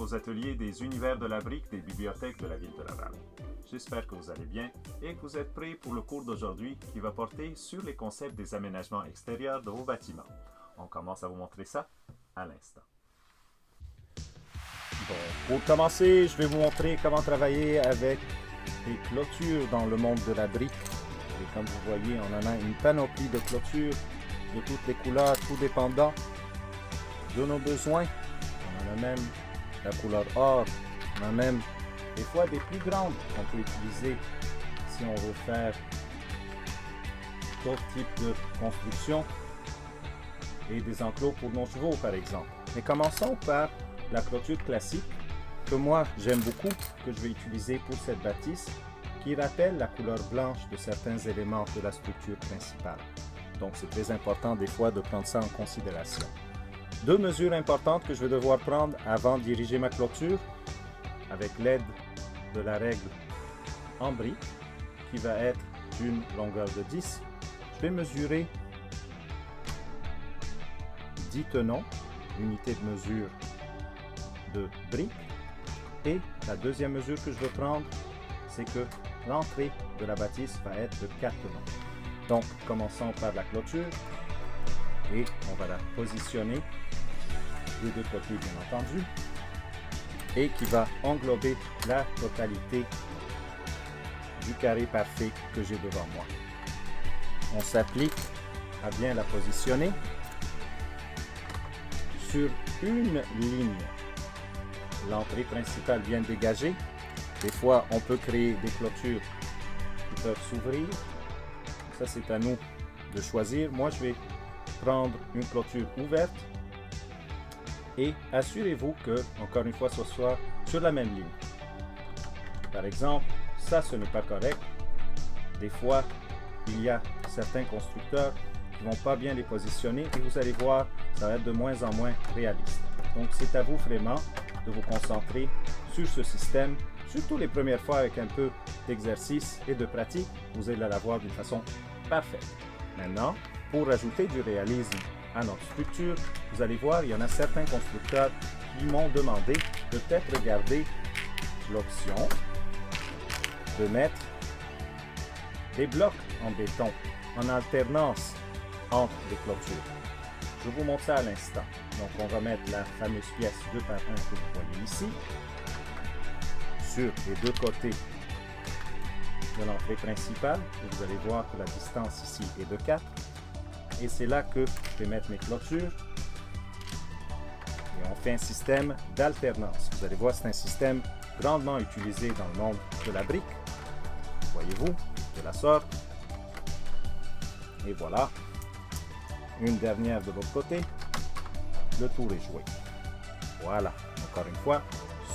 aux ateliers des univers de la brique des bibliothèques de la ville de Laval. J'espère que vous allez bien et que vous êtes prêts pour le cours d'aujourd'hui qui va porter sur les concepts des aménagements extérieurs de vos bâtiments. On commence à vous montrer ça à l'instant. Bon, pour commencer, je vais vous montrer comment travailler avec des clôtures dans le monde de la brique. Et comme vous voyez, on en a une panoplie de clôtures de toutes les couleurs, tout dépendant de nos besoins. On en a même la couleur or, on a même des fois des plus grandes qu'on peut utiliser si on veut faire d'autres types de construction et des enclos pour nos chevaux par exemple. Mais commençons par la clôture classique que moi j'aime beaucoup, que je vais utiliser pour cette bâtisse, qui rappelle la couleur blanche de certains éléments de la structure principale. Donc c'est très important des fois de prendre ça en considération. Deux mesures importantes que je vais devoir prendre avant de diriger ma clôture, avec l'aide de la règle en brique, qui va être d'une longueur de 10. Je vais mesurer 10 tenons, unité de mesure de brique. Et la deuxième mesure que je veux prendre, c'est que l'entrée de la bâtisse va être de 4 tenons. Donc, commençons par la clôture et on va la positionner des deux côtés, bien entendu, et qui va englober la totalité du carré parfait que j'ai devant moi. On s'applique à bien la positionner sur une ligne. L'entrée principale bien dégagée. Des fois, on peut créer des clôtures qui peuvent s'ouvrir. Ça, c'est à nous de choisir. Moi, je vais prendre une clôture ouverte. Et assurez-vous que, encore une fois, ce soit sur la même ligne. Par exemple, ça, ce n'est pas correct. Des fois, il y a certains constructeurs qui ne vont pas bien les positionner et vous allez voir, ça va être de moins en moins réaliste. Donc, c'est à vous vraiment de vous concentrer sur ce système, surtout les premières fois avec un peu d'exercice et de pratique, vous allez l'avoir d'une façon parfaite. Maintenant, pour ajouter du réalisme à notre structure, vous allez voir, il y en a certains constructeurs qui m'ont demandé de peut-être garder l'option de mettre des blocs en béton en alternance entre les clôtures. Je vous montre ça à l'instant. Donc, on va mettre la fameuse pièce 2 par 1 que vous voyez ici sur les deux côtés de l'entrée principale. Et vous allez voir que la distance ici est de 4. Et c'est là que je vais mettre mes clôtures. Et on fait un système d'alternance. Vous allez voir, c'est un système grandement utilisé dans le monde de la brique. Voyez-vous, de la sorte. Et voilà. Une dernière de l'autre côté. Le tour est joué. Voilà, encore une fois,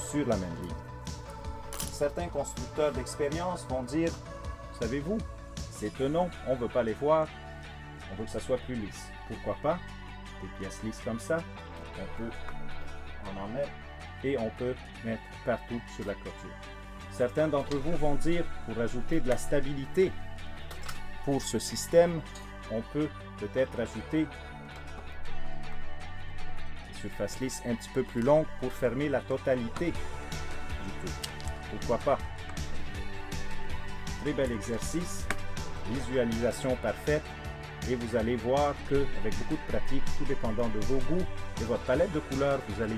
sur la même ligne. Certains constructeurs d'expérience vont dire, savez-vous, ces tenons, on ne veut pas les voir, on veut que ça soit plus lisse. Pourquoi pas? Des pièces lisses comme ça, on peut en mettre et on peut mettre partout sur la clôture. Certains d'entre vous vont dire, pour ajouter de la stabilité pour ce système, on peut peut-être ajouter des surfaces lisses un petit peu plus longues pour fermer la totalité du tout. Pourquoi pas? Très bel exercice, visualisation parfaite, et vous allez voir qu'avec beaucoup de pratique, tout dépendant de vos goûts et votre palette de couleurs, vous allez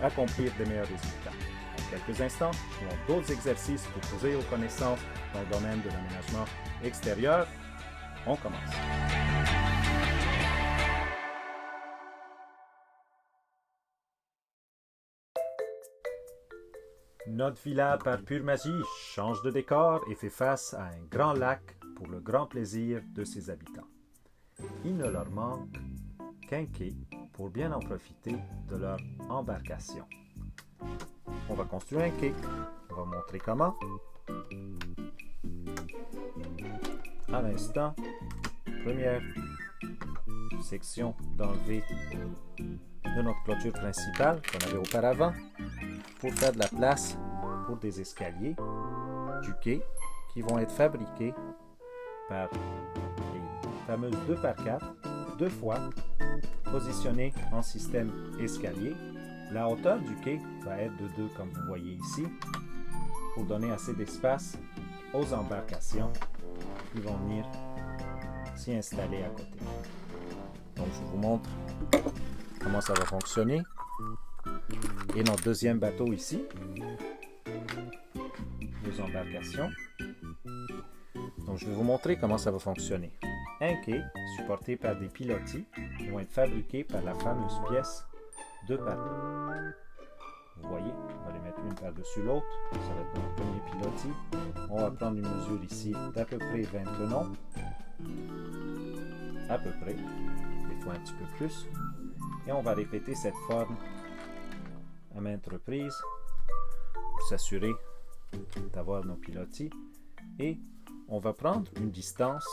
accomplir des meilleurs résultats. En quelques instants, nous avons d'autres exercices pour poser vos connaissances dans le domaine de l'aménagement extérieur. On commence. Notre villa par pure magie change de décor et fait face à un grand lac pour le grand plaisir de ses habitants. Il ne leur manque qu'un quai pour bien en profiter de leur embarcation. On va construire un quai. On va montrer comment. À l'instant, première section d'enlever de notre clôture principale qu'on avait auparavant pour faire de la place pour des escaliers du quai qui vont être fabriqués par les fameuses 2x4, deux fois positionnés en système escalier. La hauteur du quai va être de 2 comme vous voyez ici pour donner assez d'espace aux embarcations qui vont venir s'y installer à côté. Donc je vous montre comment ça va fonctionner. Et notre deuxième bateau ici, 2 embarcations. Donc je vais vous montrer comment ça va fonctionner. Un quai supporté par des pilotis vont être fabriqués par la fameuse pièce 2 par 2. Vous voyez, on va les mettre une par-dessus l'autre. Ça va être notre premier pilotis. On va prendre une mesure ici d'à peu près 20 tenons. À peu près. Des fois un petit peu plus. Et on va répéter cette forme à maintes reprises pour s'assurer d'avoir nos pilotis. Et on va prendre une distance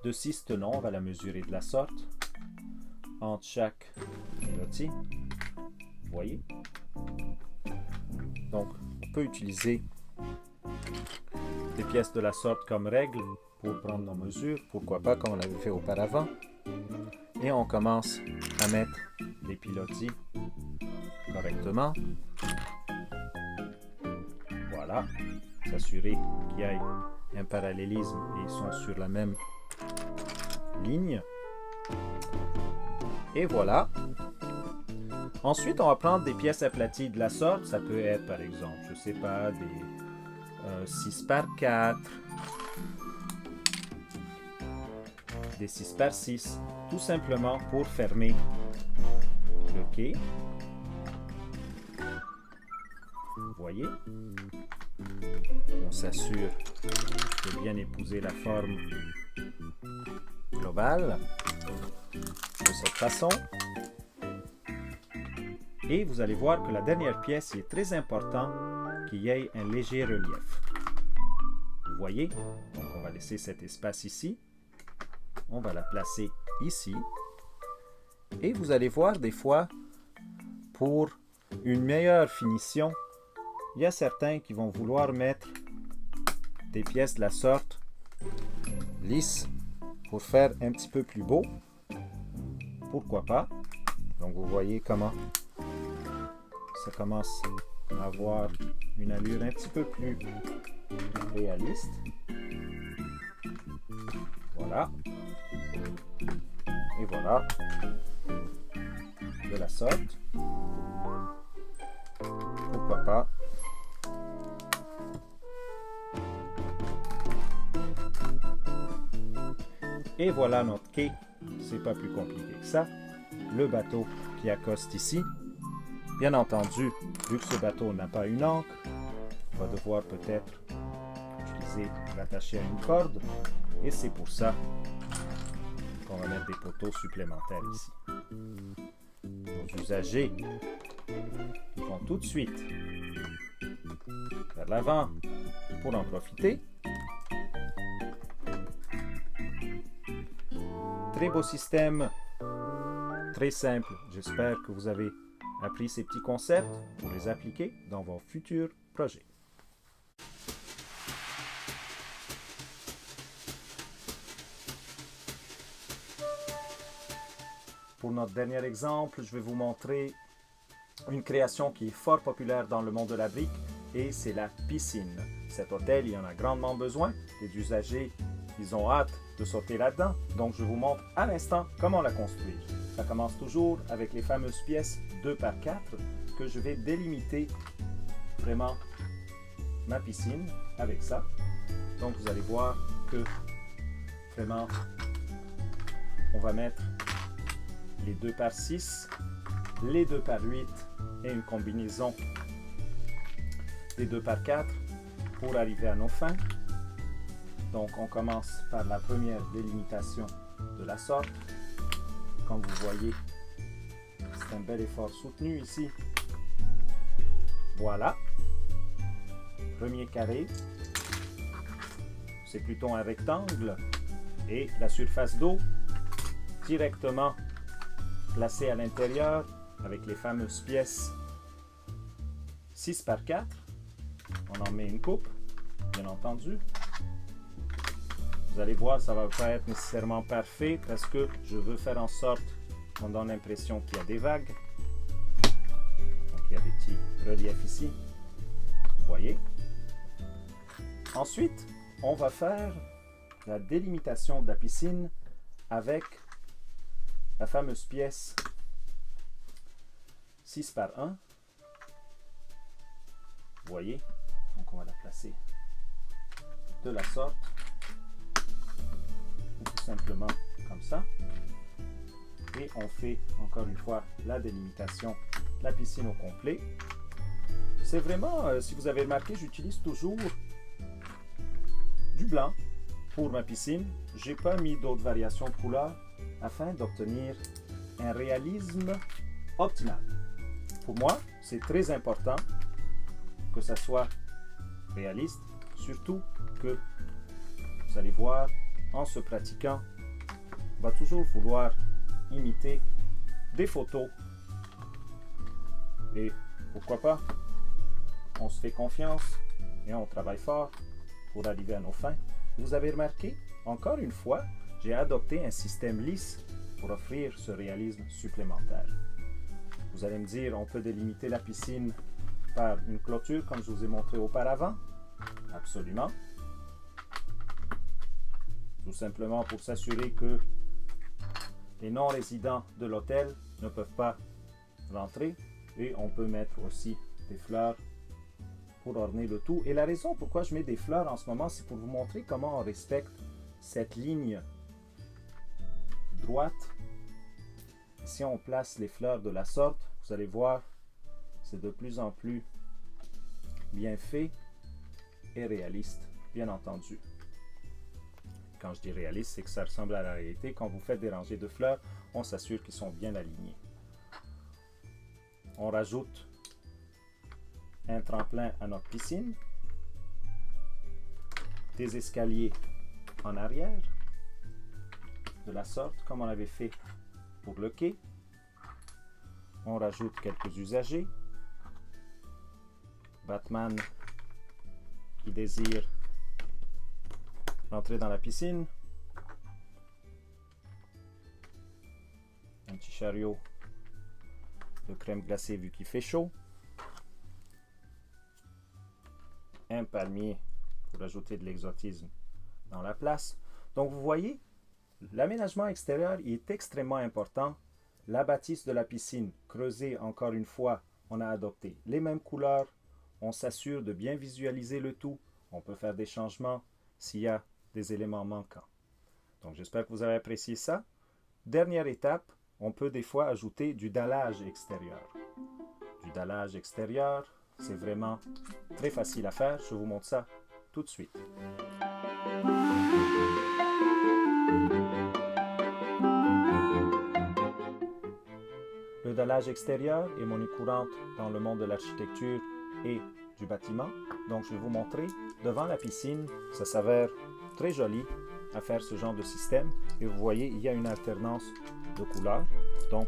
de 6 tenons. On va la mesurer de la sorte entre chaque pilotis. Vous voyez? Donc, on peut utiliser des pièces de la sorte comme règle pour prendre nos mesures. Pourquoi pas, comme on l'avait fait auparavant. Et on commence à mettre les pilotis correctement. Voilà. S'assurer qu'il y ait un parallélisme et ils sont sur la même ligne. Et voilà. Ensuite, on va prendre des pièces aplaties de la sorte. Ça peut être, par exemple, je ne sais pas, des 6 par 4, des 6 par 6, tout simplement pour fermer le quai. Vous voyez? On s'assure de bien épouser la forme globale de cette façon. Et vous allez voir que la dernière pièce, il est très important qu'il y ait un léger relief. Vous voyez? Donc on va laisser cet espace ici. On va la placer ici. Et vous allez voir des fois, pour une meilleure finition, il y a certains qui vont vouloir mettre des pièces de la sorte lisses pour faire un petit peu plus beau. Pourquoi pas? Donc vous voyez comment ça commence à avoir une allure un petit peu plus réaliste. Voilà. Et voilà. De la sorte. Pourquoi pas? Et voilà notre quai. C'est pas plus compliqué que ça. Le bateau qui accoste ici. Bien entendu, vu que ce bateau n'a pas une ancre, on va devoir peut-être utiliser l'attacher à une corde. Et c'est pour ça qu'on va mettre des poteaux supplémentaires ici. Nos usagers vont tout de suite vers l'avant pour en profiter. Très beau système, très simple. J'espère que vous avez appris ces petits concepts pour les appliquer dans vos futurs projets. Pour notre dernier exemple, je vais vous montrer une création qui est fort populaire dans le monde de la brique et c'est la piscine. Cet hôtel, il y en a grandement besoin. Les usagers, ils ont hâte de sauter là-dedans. Donc, je vous montre à l'instant comment la construire. Ça commence toujours avec les fameuses pièces 2 par 4 que je vais délimiter vraiment ma piscine avec ça. Donc, vous allez voir que vraiment, on va mettre les 2 par 6, les 2 par 8 et une combinaison des 2 par 4 pour arriver à nos fins. Donc on commence par la première délimitation de la sorte. Comme vous voyez, c'est un bel effort soutenu ici. Voilà. Premier carré. C'est plutôt un rectangle. Et la surface d'eau directement placée à l'intérieur avec les fameuses pièces 6 par 4. On en met une coupe, bien entendu. Vous allez voir, ça ne va pas être nécessairement parfait parce que je veux faire en sorte qu'on donne l'impression qu'il y a des vagues. il y a des petits reliefs ici. Vous voyez? Ensuite, on va faire la délimitation de la piscine avec la fameuse pièce 6 par 1. Vous voyez? Donc on va la placer de la sorte, ou tout simplement comme ça. Et on fait encore une fois la délimitation de la piscine au complet. C'est vraiment, si vous avez remarqué, j'utilise toujours du blanc pour ma piscine. J'ai pas mis d'autres variations de couleurs afin d'obtenir un réalisme optimal. Pour moi, c'est très important que ça soit réaliste, surtout que vous allez voir, en se pratiquant, on va toujours vouloir imiter des photos. Et pourquoi pas, on se fait confiance et on travaille fort pour arriver à nos fins. Vous avez remarqué, encore une fois, j'ai adopté un système lisse pour offrir ce réalisme supplémentaire. Vous allez me dire, on peut délimiter la piscine par une clôture comme je vous ai montré auparavant. Absolument. Tout simplement pour s'assurer que les non-résidents de l'hôtel ne peuvent pas rentrer. Et on peut mettre aussi des fleurs pour orner le tout. Et la raison pourquoi je mets des fleurs en ce moment, c'est pour vous montrer comment on respecte cette ligne droite. Si on place les fleurs de la sorte, vous allez voir, c'est de plus en plus bien fait et réaliste, bien entendu. Quand je dis réaliste, c'est que ça ressemble à la réalité. Quand vous faites des rangées de fleurs, on s'assure qu'ils sont bien alignés. On rajoute un tremplin à notre piscine, des escaliers en arrière, de la sorte comme on avait fait pour le quai. On rajoute quelques usagers. Batman qui désire rentrer dans la piscine. Un petit chariot de crème glacée vu qu'il fait chaud. Un palmier pour ajouter de l'exotisme dans la place. Donc vous voyez, l'aménagement extérieur il est extrêmement important. La bâtisse de la piscine, creusée encore une fois, on a adopté les mêmes couleurs. On s'assure de bien visualiser le tout. On peut faire des changements s'il y a des éléments manquants. Donc j'espère que vous avez apprécié ça. Dernière étape, on peut des fois ajouter du dallage extérieur. Du dallage extérieur, c'est vraiment très facile à faire. Je vous montre ça tout de suite. Le dallage extérieur est monnaie courante dans le monde de l'architecture et du bâtiment. Donc je vais vous montrer devant la piscine. Ça s'avère très joli à faire ce genre de système. Et vous voyez, il y a une alternance de couleurs. Donc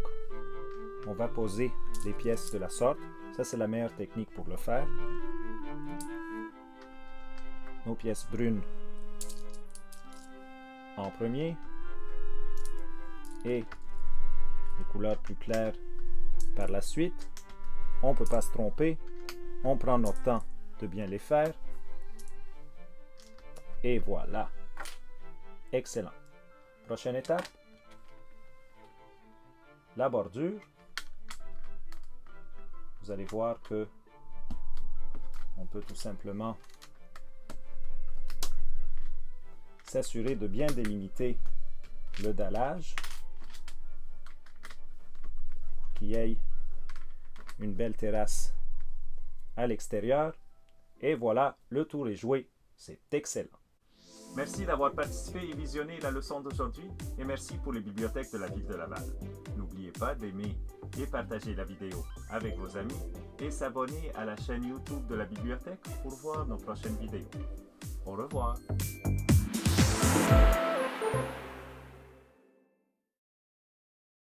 on va poser les pièces de la sorte. Ça c'est la meilleure technique pour le faire. Nos pièces brunes en premier et les couleurs plus claires par la suite. On ne peut pas se tromper. On prend notre temps de bien les faire. Et voilà. Excellent. Prochaine étape. La bordure. Vous allez voir que on peut tout simplement s'assurer de bien délimiter le dallage pour qu'il y ait une belle terrasse à l'extérieur. Et voilà, le tour est joué. C'est excellent. Merci d'avoir participé et visionné la leçon d'aujourd'hui et merci pour les bibliothèques de la ville de Laval. N'oubliez pas d'aimer et partager la vidéo avec vos amis et s'abonner à la chaîne YouTube de la bibliothèque pour voir nos prochaines vidéos. Au revoir.